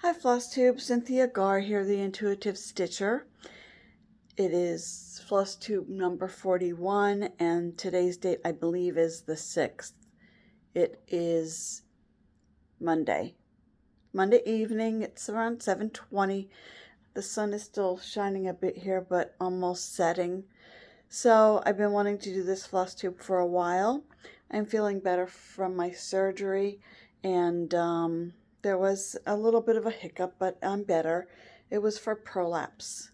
Hi Flosstube, Cynthia Garr here, the Intuitive Stitcher. It is Flosstube number 41 and today's date I believe is the 6th. It is Monday evening. It's around 7:20. The sun is still shining a bit here but almost setting. So I've been wanting to do this Flosstube for a while. I'm feeling better from my surgery and there was a little bit of a hiccup, but I'm better. It was for prolapse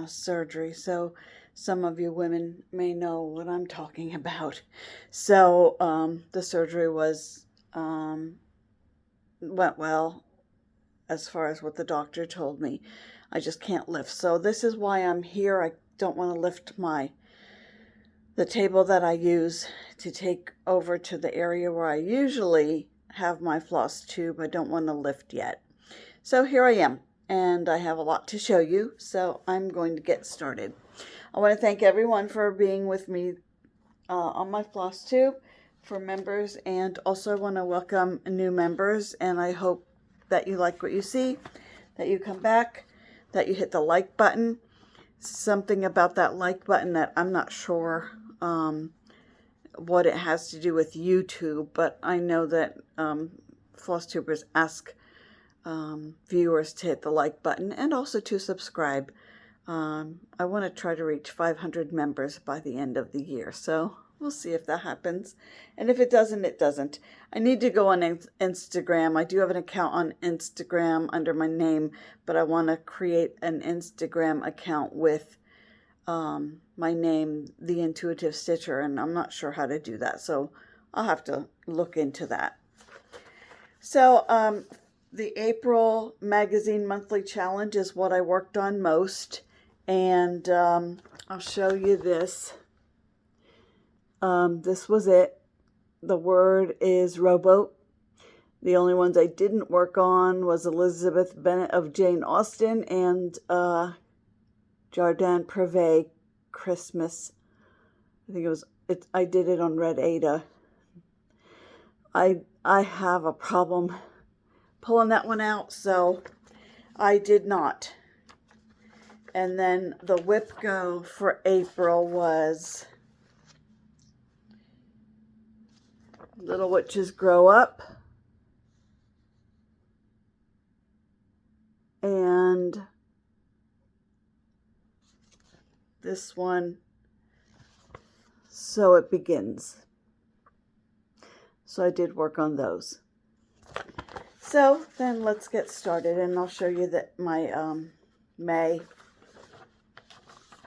surgery, so some of you women may know what I'm talking about. So the surgery went well as far as what the doctor told me. I just can't lift. So this is why I'm here. I don't want to lift the table that I use to take over to the area where I usually have my floss tube. I don't want to lift yet. So here I am, and I have a lot to show you, so I'm going to get started. I want to thank everyone for being with me on my floss tube, for members, and also want to welcome new members, and I hope that you like what you see, that you come back, that you hit the like button. Something about that like button that I'm not sure what it has to do with YouTube, but I know that Flosstubers ask viewers to hit the like button and also to subscribe. I want to try to reach 500 members by the end of the year, so we'll see if that happens. And if it doesn't, it doesn't. I need to go on Instagram. I do have an account on Instagram under my name, but I want to create an Instagram account with my name, The Intuitive Stitcher, and I'm not sure how to do that, so I'll have to look into that. So the April magazine monthly challenge is what I worked on most, and I'll show you this. This was it. The word is rowboat. The only ones I didn't work on was Elizabeth Bennet of Jane Austen and Jardin Privé Christmas. I think I did it on Red Ada. I have a problem pulling that one out, so I did not. And then the WIP go for April was Little Witches Grow Up. And this one, So It Begins. So I did work on those. So then let's get started, and I'll show you that my May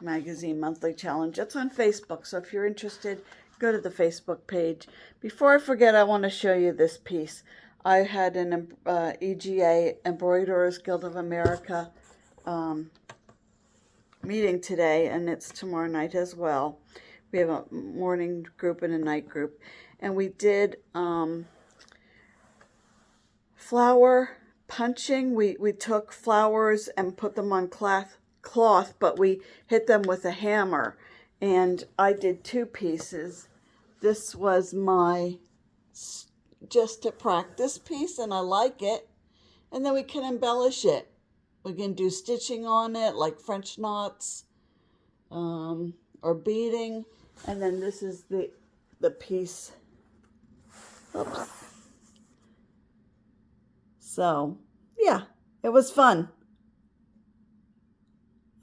magazine monthly challenge. It's on Facebook, so if you're interested, go to the Facebook page. Before I forget, I want to show you this piece. I had an EGA, Embroiderers Guild of America, meeting today, and it's tomorrow night as well. We have a morning group and a night group, and we did flower punching. We took flowers and put them on cloth, but we hit them with a hammer, and I did two pieces. This was my just to practice piece, and I like it, and then we can embellish it. We can do stitching on it, like French knots, or beading. And then this is the piece. Oops. So, yeah, it was fun.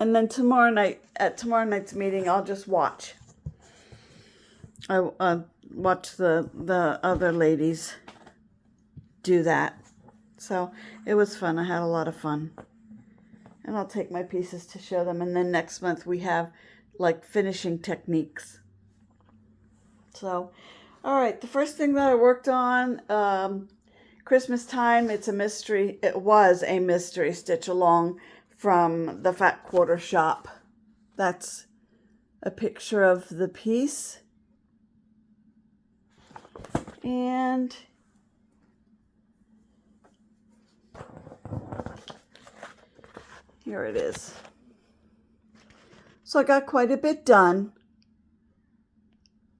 And then tomorrow night, at tomorrow night's meeting, I'll just watch. I watch the other ladies do that. So, it was fun. I had a lot of fun. And I'll take my pieces to show them. And then next month we have like finishing techniques. So, all right, the first thing that I worked on, Christmastime, it's a mystery. It was a mystery stitch along from the Fat Quarter Shop. That's a picture of the piece. And here it is. So I got quite a bit done.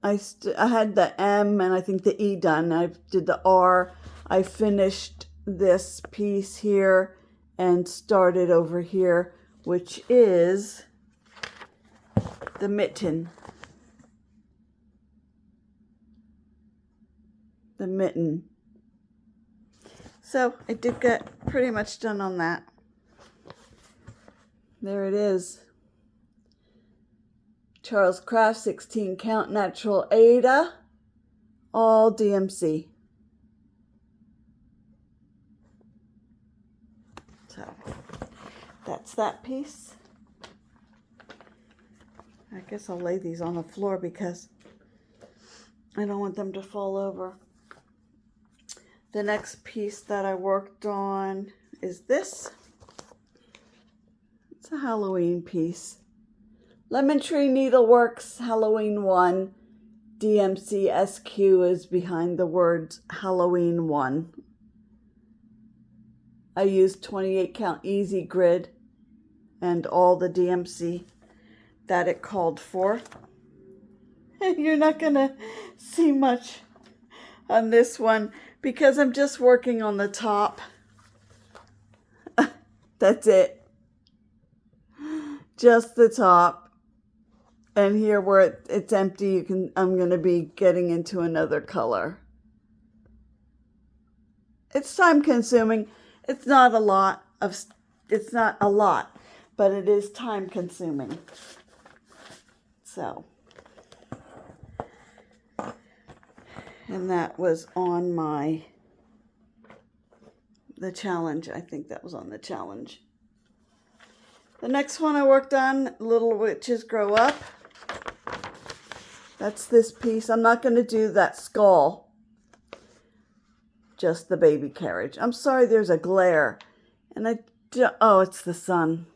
I had the M and I think the E done. I did the R. I finished this piece here and started over here, which is the mitten. The mitten. So I did get pretty much done on that. There it is. Charles Craft 16 count natural Aida, all DMC. So that's that piece. I guess I'll lay these on the floor because I don't want them to fall over. The next piece that I worked on is this. It's a Halloween piece. Lemon Tree Needleworks Halloween 1. DMC SQ is behind the words Halloween 1. I used 28 count easy grid and all the DMC that it called for. You're not gonna see much on this one because I'm just working on the top. That's it. Just the top. And here where it's empty, I'm gonna be getting into another color. It's time consuming. It's not a lot, but it is time consuming. So, and that was on the challenge. I think that was on the challenge. The next one I worked on, Little Witches Grow Up. That's this piece. I'm not going to do that skull. Just the baby carriage. I'm sorry there's a glare. And oh, it's the sun.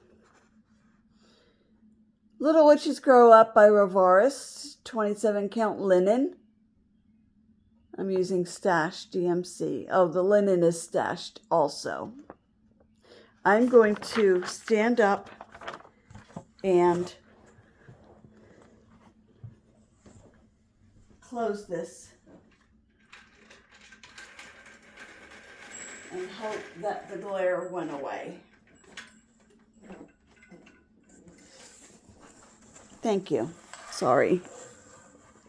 Little Witches Grow Up by Rovaris, 27 count linen. I'm using stashed DMC. Oh, the linen is stashed also. I'm going to stand up and close this and hope that the glare went away. Thank you. Sorry.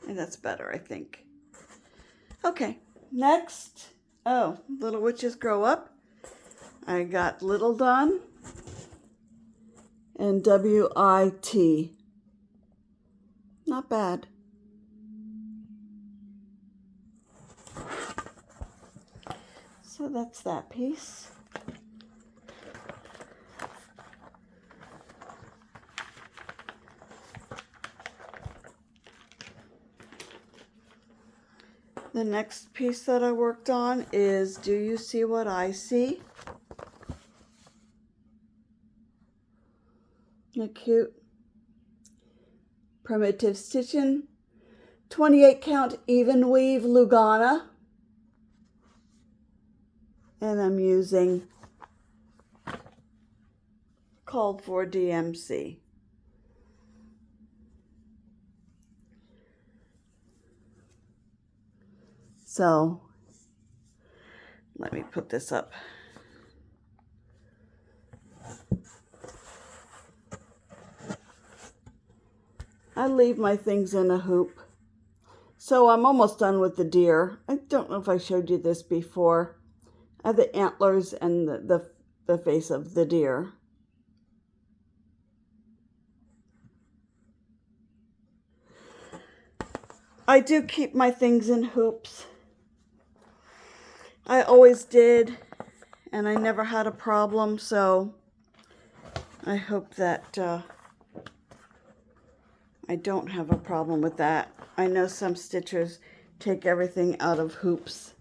And that's better, I think. Okay, next. Oh, Little Witches Grow Up. I got Little done and WIT. Not bad. So that's that piece. The next piece that I worked on is Do You See What I See? Isn't it cute? Primitive Stitchin, 28 count even weave Lugana. And I'm using called for DMC. So let me put this up. I leave my things in a hoop. So I'm almost done with the deer. I don't know if I showed you this before. I have the antlers and the face of the deer. I do keep my things in hoops. I always did, and I never had a problem, so I hope that I don't have a problem with that. I know some stitchers take everything out of hoops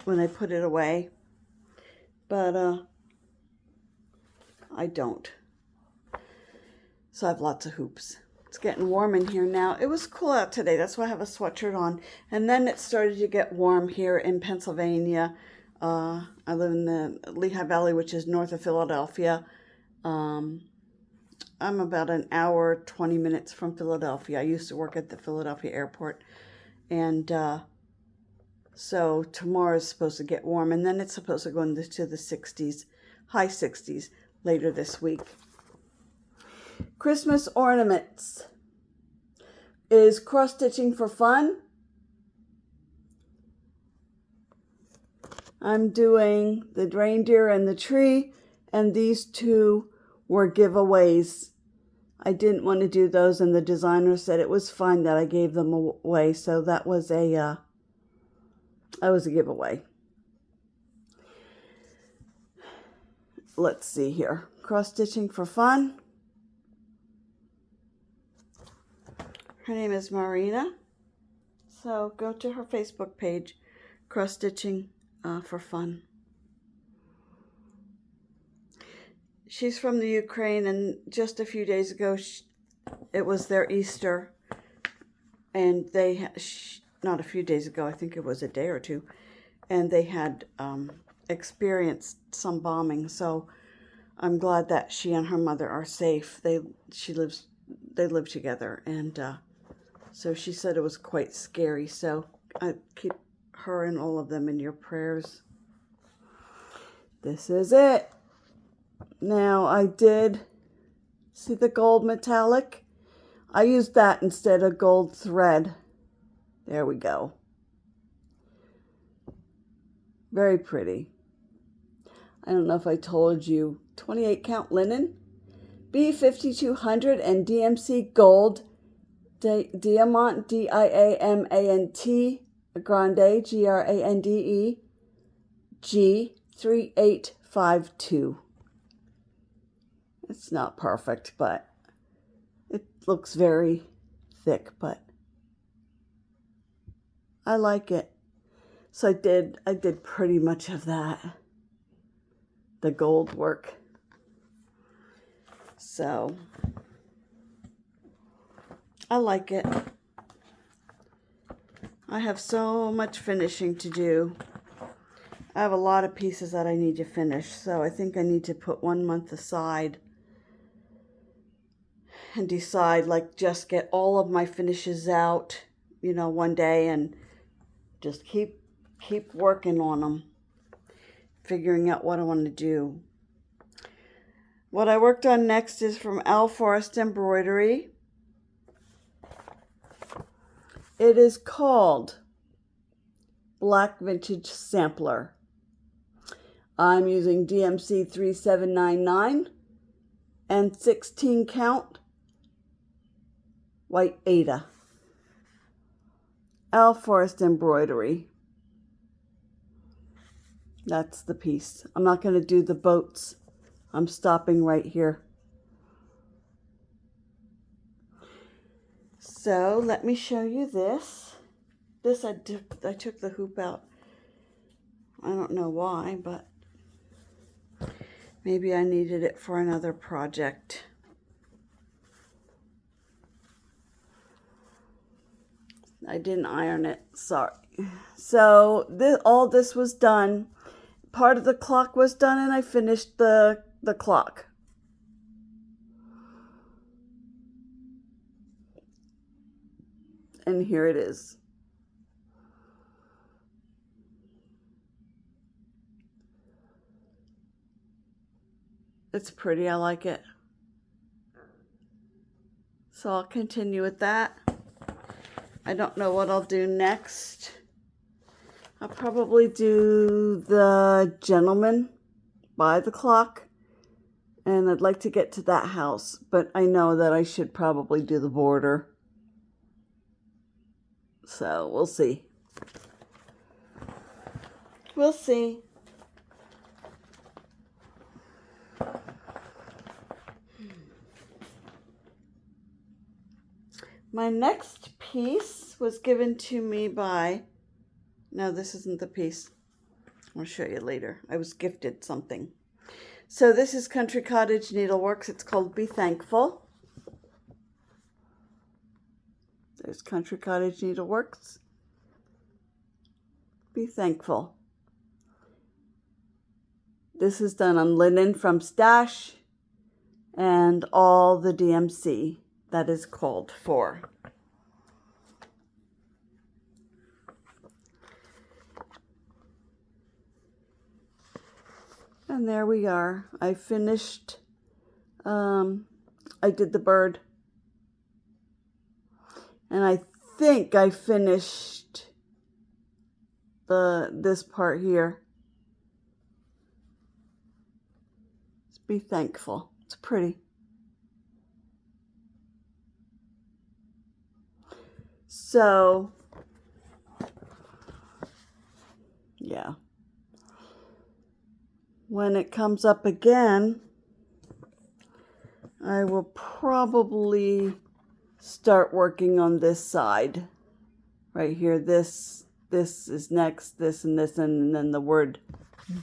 when they put it away, but I don't. So I have lots of hoops. It's getting warm in here now. It was cool out today. That's why I have a sweatshirt on. And then it started to get warm here in Pennsylvania. I live in the Lehigh Valley, which is north of Philadelphia. I'm about an hour, 20 minutes from Philadelphia. I used to work at the Philadelphia airport. And So tomorrow is supposed to get warm, and then it's supposed to go into the 60s, high 60s later this week. Christmas ornaments. Is cross-stitching for fun? I'm doing the reindeer and the tree, and these two were giveaways. I didn't want to do those, and the designer said it was fine that I gave them away, so that was a giveaway. Let's see here. Cross-stitching for fun. Her name is Marina, so go to her Facebook page, Cross-stitching for fun. She's from the Ukraine, and just a few days ago, it was their Easter, and they, not a few days ago, I think it was a day or two, and they had experienced some bombing, so I'm glad that she and her mother are safe. They live together, and so she said it was quite scary, so I keep her and all of them in your prayers. This is it. Now, I did see the gold metallic. I used that instead of gold thread. There we go. Very pretty. I don't know if I told you, 28 count linen, B5200 and DMC gold, Diamant, D-I-A-M-A-N-T, Grande, G-R-A-N-D-E, G3852. It's not perfect, but it looks very thick, but I like it. So I did pretty much of that, the gold work. So I like it. I have so much finishing to do. I have a lot of pieces that I need to finish, so I think I need to put 1 month aside and decide, like, just get all of my finishes out, you know, one day, and just keep working on them, figuring out what I want to do. What I worked on next is from Forest Embroidery. It is called Black Vintage Sampler. I'm using DMC 3799 and 16 count white Aida. Forest Embroidery. That's the piece. I'm not going to do the boats. I'm stopping right here. So let me show you this. This I took the hoop out. I don't know why, but maybe I needed it for another project. I didn't iron it, sorry. So all this was done. Part of the clock was done, and I finished the clock. And here it is. It's pretty, I like it. So I'll continue with that. I don't know what I'll do next. I'll probably do the gentleman by the clock. And I'd like to get to that house, but I know that I should probably do the border. So we'll see. We'll see. My next piece was given to me by, no, this isn't the piece. I'll show you later. I was gifted something. So this is Country Cottage Needleworks. It's called Be Thankful. There's Country Cottage Needleworks. Be Thankful. This is done on linen from Stash and all the DMC that is called for. And there we are. I finished, I did the bird. And I think I finished this part here. Just be thankful. It's pretty. So, yeah. When it comes up again, I will probably start working on this side. Right here, this is next, this, and then the word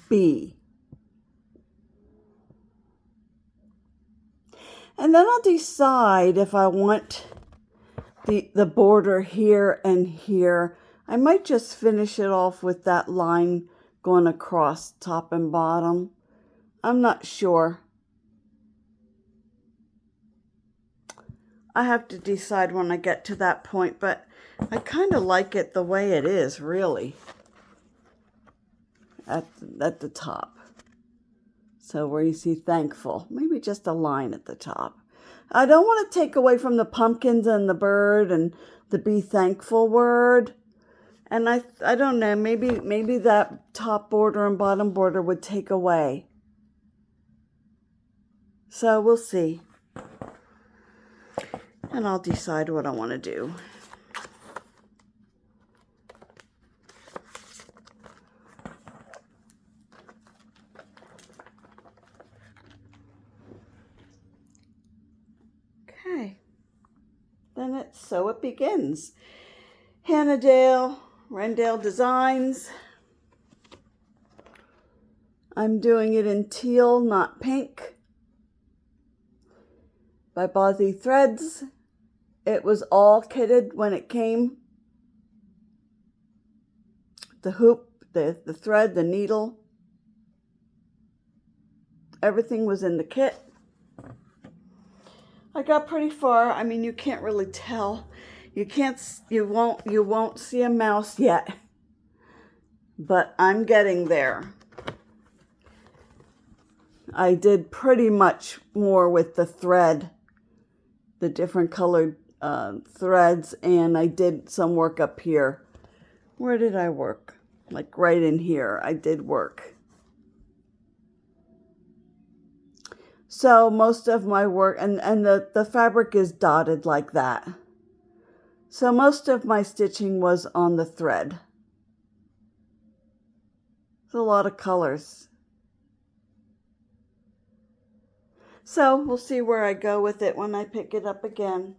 B. And then I'll decide if I want the border here and here. I might just finish it off with that line going across top and bottom. I'm not sure. I have to decide when I get to that point, but I kind of like it the way it is, really, at the top. So where you see thankful, maybe just a line at the top. I don't want to take away from the pumpkins and the bird and the be thankful word. And I don't know, maybe that top border and bottom border would take away. So we'll see. And I'll decide what I want to do. Okay. Then so it begins. Hannah Rendale Designs. I'm doing it in teal, not pink. By Bothy Threads. It was all kitted when it came. The hoop, the thread, the needle. Everything was in the kit. I got pretty far. I mean, you can't really tell. You won't see a mouse yet. But I'm getting there. I did pretty much more with the thread, the different colored threads, and I did some work up here. Where did I work? Like right in here, I did work. So most of my work, and the fabric is dotted like that. So most of my stitching was on the thread. It's a lot of colors. So we'll see where I go with it when I pick it up again.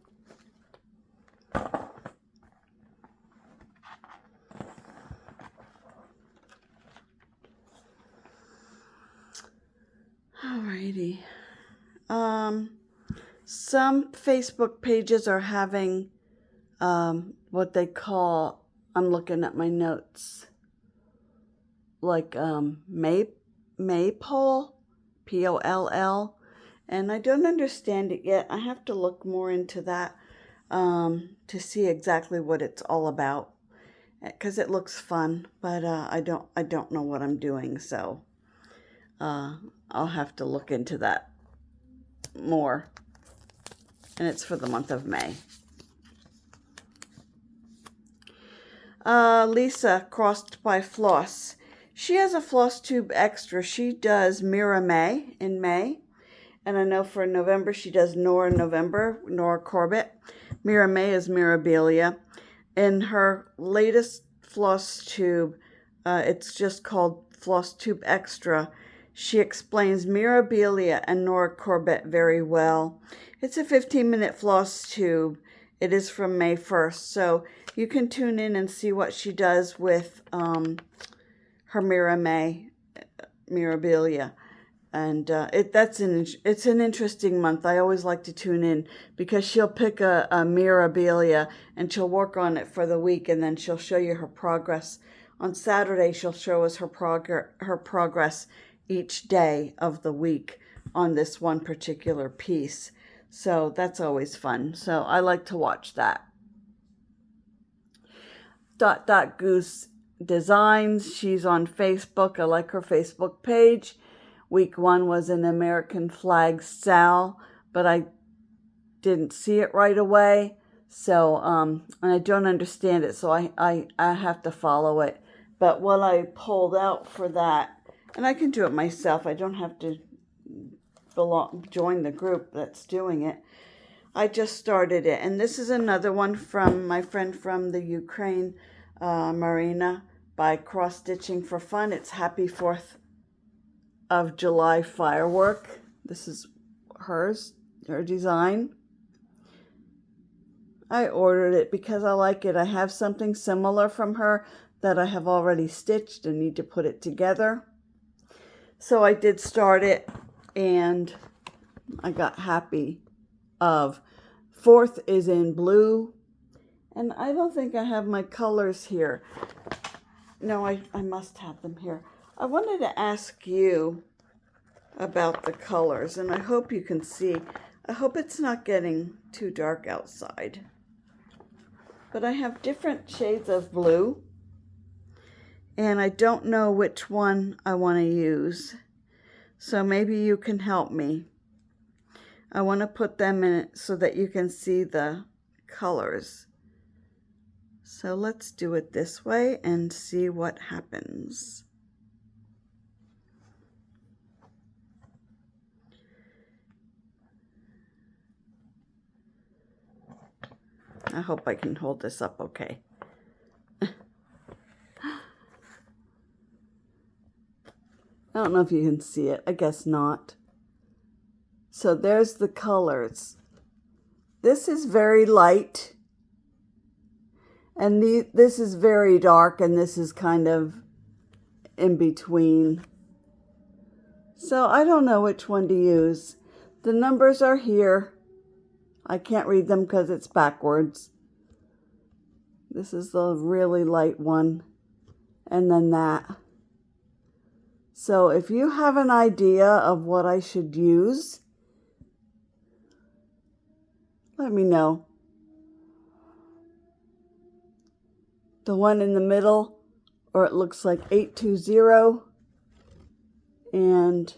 Alrighty. Some Facebook pages are having what they call, I'm looking at my notes, like Maypole, P-O-L-L, and I don't understand it yet. I have to look more into that to see exactly what it's all about, because it looks fun, but I don't know what I'm doing, so I'll have to look into that more. And it's for the month of May. Lisa, Crossed by Floss. She has a Flosstube extra. She does Mira May in May. And I know for November she does Nora Corbett. Mira May is Mirabilia. In her latest Flosstube, it's just called Flosstube Extra. She explains Mirabilia and Nora Corbett very well. It's a 15-minute floss tube. It is from May 1st, so you can tune in and see what she does with her Mirabilia. And it's an interesting month. I always like to tune in because she'll pick a Mirabilia and she'll work on it for the week, and then she'll show you her progress. On Saturday, she'll show us her progress each day of the week on this one particular piece. So that's always fun. So I like to watch that. Goose Designs. She's on Facebook. I like her Facebook page. Week 1 was an American flag Sal, but I didn't see it right away. So, and I don't understand it, so I have to follow it. But what I pulled out for that, and I can do it myself. I don't have to join the group that's doing it. I just started it. And this is another one from my friend from the Ukraine, Marina, by Cross Stitching for Fun. It's Happy 4th of July firework. This is her design. I ordered it because I like it. I have something similar from her that I have already stitched and need to put it together. So I did start it, and I got happy of 4th is in blue, and I don't think I have my colors here. No, I must have them here. I wanted to ask you about the colors, and I hope you can see. I hope it's not getting too dark outside. But I have different shades of blue, and I don't know which one I want to use. So maybe you can help me. I want to put them in it so that you can see the colors. So let's do it this way and see what happens. I hope I can hold this up okay. I don't know if you can see it. I guess not. So there's the colors. This is very light. And this is very dark, and this is kind of in between. So I don't know which one to use. The numbers are here. I can't read them because it's backwards. This is the really light one, and then that. So if you have an idea of what I should use, let me know. The one in the middle, or it looks like 820 and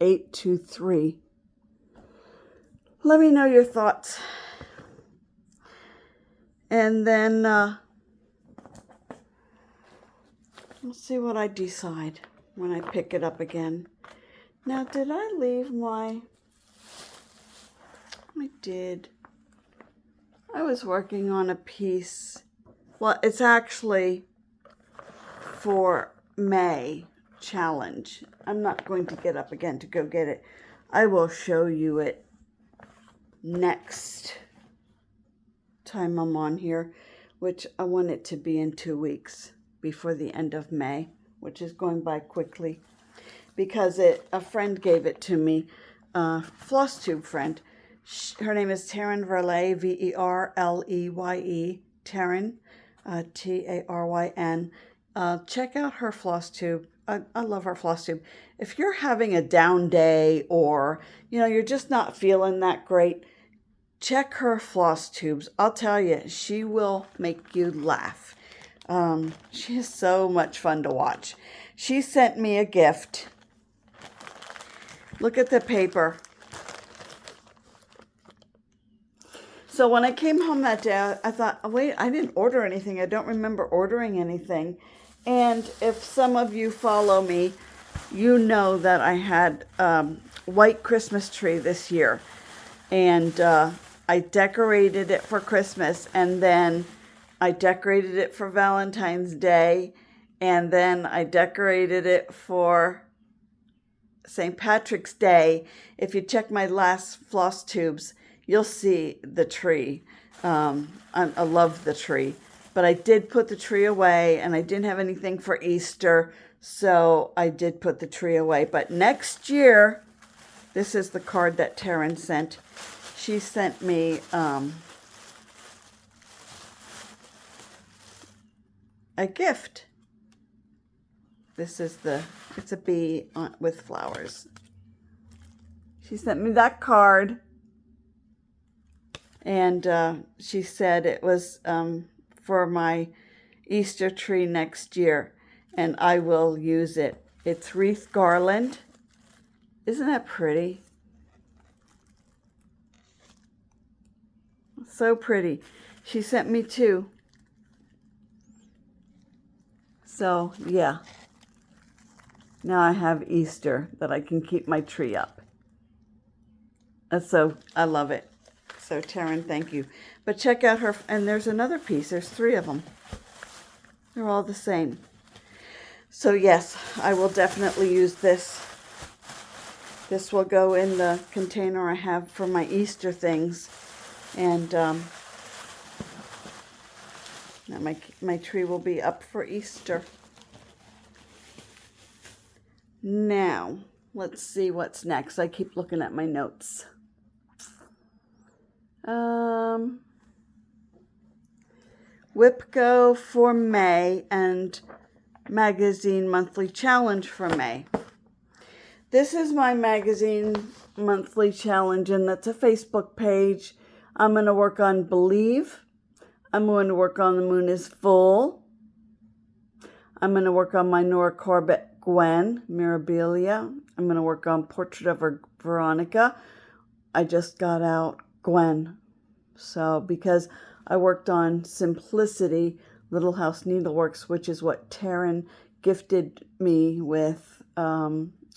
823. Let me know your thoughts. And then we'll see what I decide when I pick it up again. Now, did I leave my... I did. I was working on a piece. Well, it's actually for May challenge. I'm not going to get up again to go get it. I will show you it next time I'm on here, which I want it to be in 2 weeks before the end of May, which is going by quickly because a friend gave it to me, a Flosstube friend. Her name is Taryn Verley, Verleye, Taryn, Taryn. Check out her Flosstube. I love her Flosstube. If you're having a down day or, you're just not feeling that great, check her Flosstubes. I'll tell you, she will make you laugh. She is so much fun to watch. She sent me a gift. Look at the paper. So when I came home that day, I thought, oh, wait, I didn't order anything. I don't remember ordering anything. And if some of you follow me, you know that I had white Christmas tree this year. And I decorated it for Christmas, and then I decorated it for Valentine's Day, and then I decorated it for St. Patrick's Day. If you check my last Flosstubes, you'll see the tree. I love the tree. But I did put the tree away, and I didn't have anything for Easter, so I did put the tree away. But next year, this is the card that Taryn sent. She sent me a gift. This is it's a bee with flowers. She sent me that card, and she said it was for my Easter tree next year, and I will use it. It's wreath garland, Isn't that pretty? So pretty. She sent me 2. So, yeah. Now I have Easter that I can keep my tree up. So, I love it. So, Taryn, thank you. But check out her, and there's another piece. There's 3 of them. They're all the same. So, yes, I will definitely use this. This will go in the container I have for my Easter things. And now my tree will be up for Easter. Now, let's see what's next. I keep looking at my notes. WIP Go for May and Magazine Monthly Challenge for May. This is my Magazine Monthly Challenge, and that's a Facebook page. I'm going to work on Believe. I'm going to work on The Moon is Full. I'm going to work on my Nora Corbett Gwen, Mirabilia. I'm going to work on Portrait of Veronica. I just got out Gwen. So, because I worked on Simplicity, Little House Needleworks, which is what Taryn gifted me with.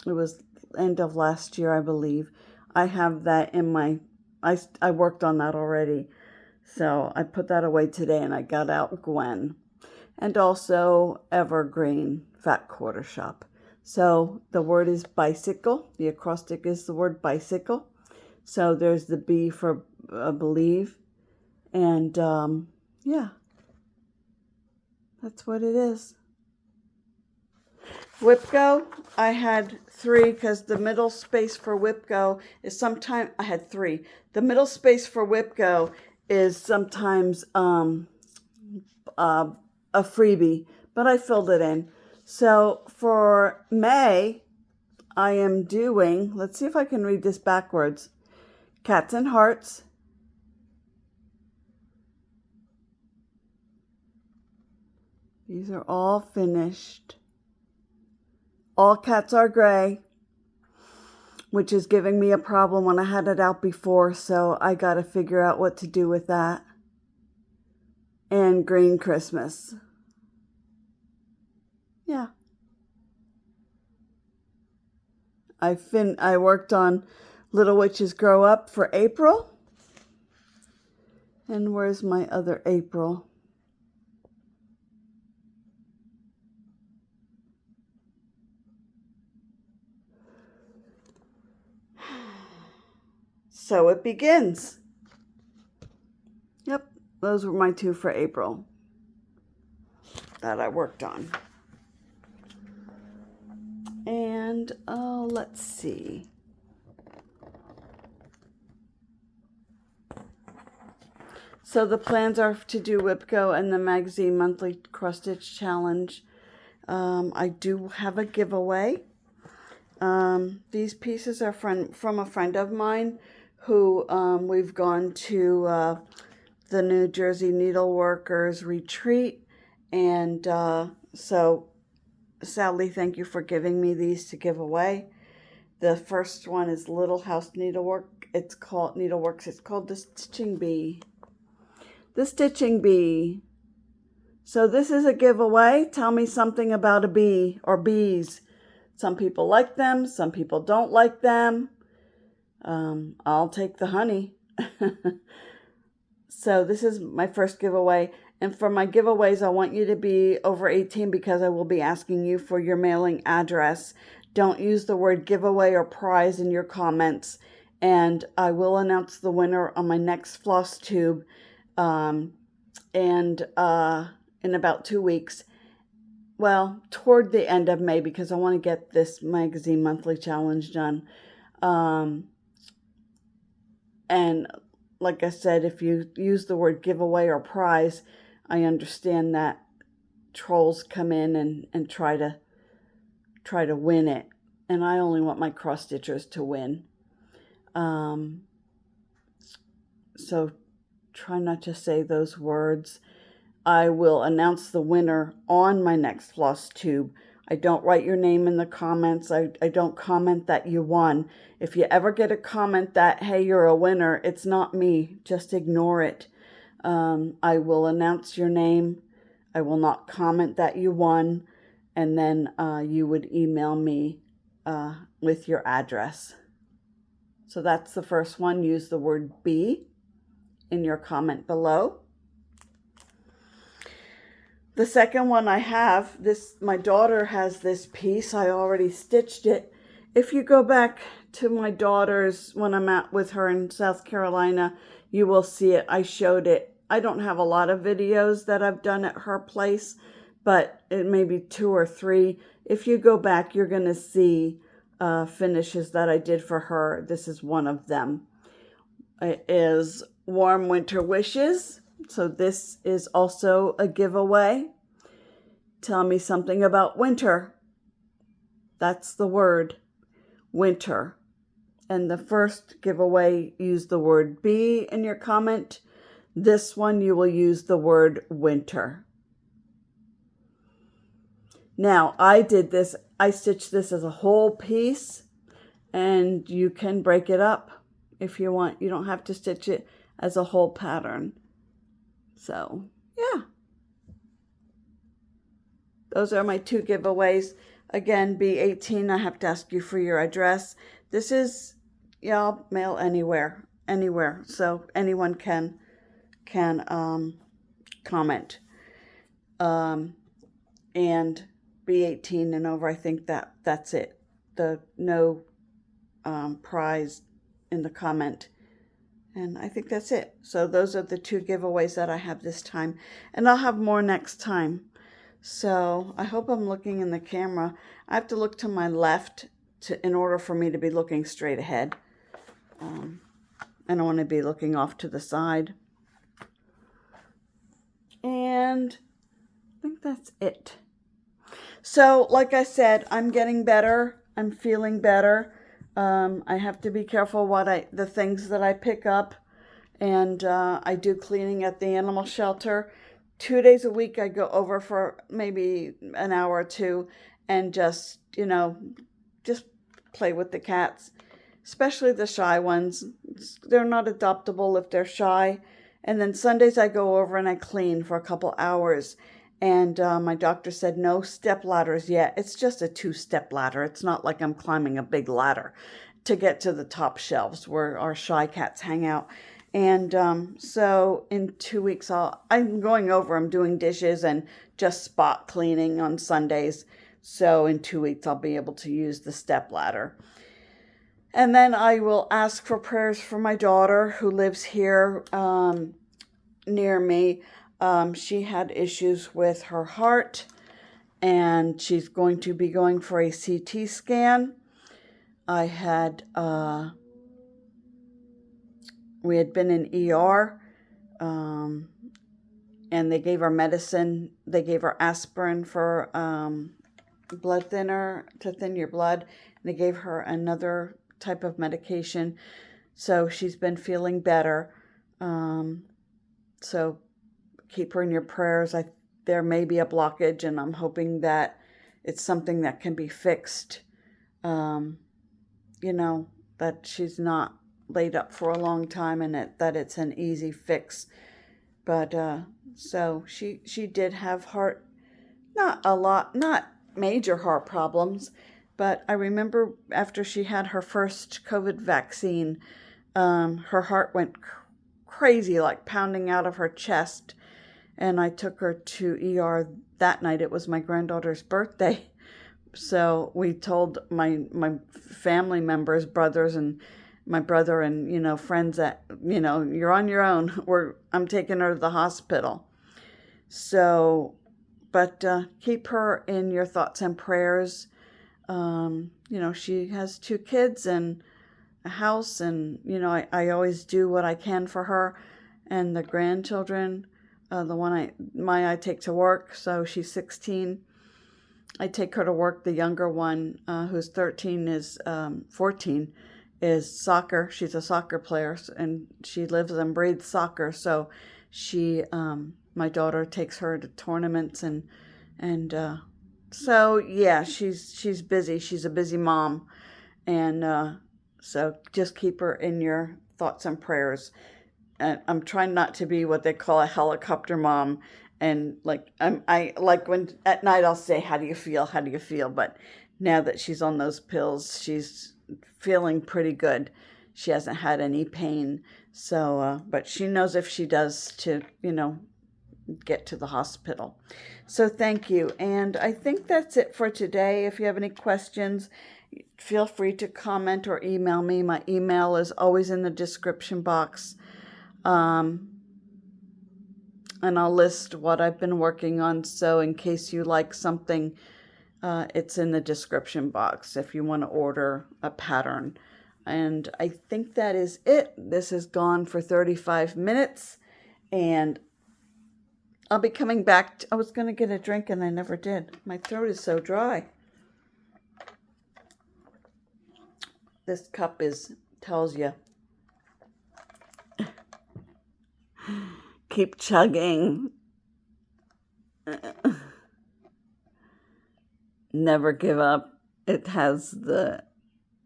It was end of last year, I believe. I have that in my, I worked on that already. So I put that away today and I got out Gwen. And also Evergreen Fat Quarter Shop. So the word is bicycle. The acrostic is the word bicycle. So there's the B for believe. And yeah, that's what it is. WIP Go, I had 3 because the middle space for WIP Go is sometimes, I had 3. The middle space for WIP Go is sometimes a freebie, but I filled it in. So for May, I am doing, let's see if I can read this backwards, Cats and Hearts. These are all finished. All Cats Are Gray, which is giving me a problem when I had it out before, so I got to figure out what to do with that. And Green Christmas. Yeah. I worked on Little Witches Grow Up for April. And where's my other April? So it begins. Yep, those were my 2 for April that I worked on. And let's see. So the plans are to do WIP Go and the Magazine Monthly Cross Stitch Challenge. I do have a giveaway. These pieces are from a friend of mine who we've gone to the New Jersey Needleworkers retreat, and so Sally, thank you for giving me these to give away. The first one is Little House Needlework. It's called Needleworks. It's called the Stitching Bee. The Stitching Bee. So this is a giveaway. Tell me something about a bee or bees. Some people like them. Some people don't like them. I'll take the honey. So this is my first giveaway. And for my giveaways, I want you to be over 18 because I will be asking you for your mailing address. Don't use the word giveaway or prize in your comments. And I will announce the winner on my next Flosstube in about 2 weeks. Well, toward the end of May, because I want to get this Magazine Monthly Challenge done. And like I said, if you use the word giveaway or prize, I understand that trolls come in and try to win it. And I only want my cross stitchers to win. So try not to say those words. I will announce the winner on my next Flosstube. I don't write your name in the comments. I don't comment that you won. If you ever get a comment that, hey, you're a winner, it's not me. Just ignore it. I will announce your name. I will not comment that you won. And then you would email me with your address. So that's the first one. Use the word be in your comment below. The second one I have, my daughter has this piece. I already stitched it. If you go back to my daughter's, when I'm out with her in South Carolina, you will see it. I showed it. I don't have a lot of videos that I've done at her place, but it may be 2 or 3. If you go back, you're going to see finishes that I did for her. This is one of them. It is Warm Winter Wishes. So this is also a giveaway. Tell me something about winter. That's the word, winter. And the first giveaway, use the word be in your comment. This one, you will use the word winter. Now, I did this. I stitched this as a whole piece, and you can break it up if you want. You don't have to stitch it as a whole pattern. So, yeah. Those are my 2 giveaways. Again, B18, I have to ask you for your address. This is, y'all, mail anywhere. So anyone can comment. And B18 and over, I think that's it. No prize in the comment. And I think that's it. So those are the 2 giveaways that I have this time. And I'll have more next time. So I hope I'm looking in the camera. I have to look to my left in order for me to be looking straight ahead. I don't want to be looking off to the side. And I think that's it. So like I said, I'm getting better. I'm feeling better. I have to be careful the things that I pick up, and I do cleaning at the animal shelter. 2 days a week I go over for maybe an hour or 2 and just play with the cats, especially the shy ones. They're not adoptable if they're shy. And then Sundays I go over and I clean for a couple hours. And my doctor said no step ladders yet. It's just a 2-step ladder. It's not like I'm climbing a big ladder to get to the top shelves where our shy cats hang out. And so in 2 weeks, I'm going over, I'm doing dishes and just spot cleaning on Sundays. So in 2 weeks, I'll be able to use the step ladder. And then I will ask for prayers for my daughter who lives here near me. She had issues with her heart, and she's going to be going for a CT scan. We had been in ER, and they gave her medicine. They gave her aspirin for blood thinner to thin your blood. And they gave her another type of medication. So she's been feeling better. So keep her in your prayers. There may be a blockage, and I'm hoping that it's something that can be fixed. That she's not laid up for a long time, and that it's an easy fix. But so she did have not major heart problems, but I remember after she had her first COVID vaccine, her heart went crazy, like pounding out of her chest, and I took her to ER that night. It was my granddaughter's birthday, so we told my family members, brothers, and my brother and, friends that, you're on your own. I'm taking her to the hospital. So, but keep her in your thoughts and prayers. She has 2 kids and a house, and, I always do what I can for her and the grandchildren. The one I take to work, so she's 16. I take her to work. The younger one, who's 13, is 14. Is soccer. She's a soccer player, and she lives and breathes soccer. So my daughter takes her to tournaments and So yeah, she's busy. She's a busy mom, and so just keep her in your thoughts and prayers. And I'm trying not to be what they call a helicopter mom. And like I like when at night I'll say, "How do you feel? How do you feel?" But now that she's on those pills, she's feeling pretty good. She hasn't had any pain. So, but she knows if she does to, get to the hospital. So thank you. And I think that's it for today. If you have any questions, feel free to comment or email me. My email is always in the description box. And I'll list what I've been working on. So in case you like something, it's in the description box if you want to order a pattern. And I think that is it. This has gone for 35 minutes. And I'll be coming back. I was going to get a drink and I never did. My throat is so dry. This cup tells you. Keep chugging. Never give up. It has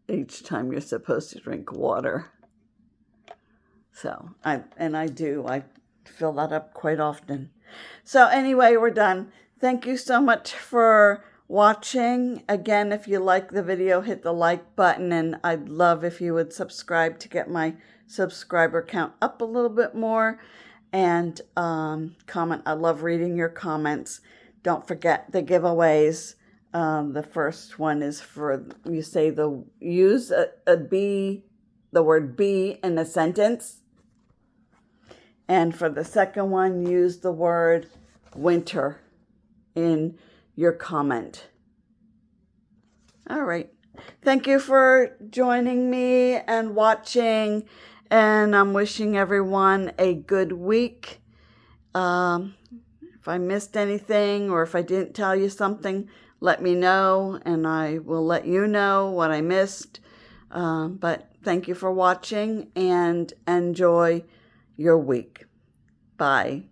each time you're supposed to drink water. So, I fill that up quite often. So anyway, we're done. Thank you so much for watching. Again, if you like the video, hit the like button, and I'd love if you would subscribe to get my subscriber count up a little bit more, and comment. I love reading your comments. Don't forget the giveaways. The first one is for, you say use the word be in a sentence. And for the second one, use the word winter in your comment. All right. Thank you for joining me and watching. And I'm wishing everyone a good week. If I missed anything or if I didn't tell you something, let me know and I will let you know what I missed. But thank you for watching and enjoy your week. Bye.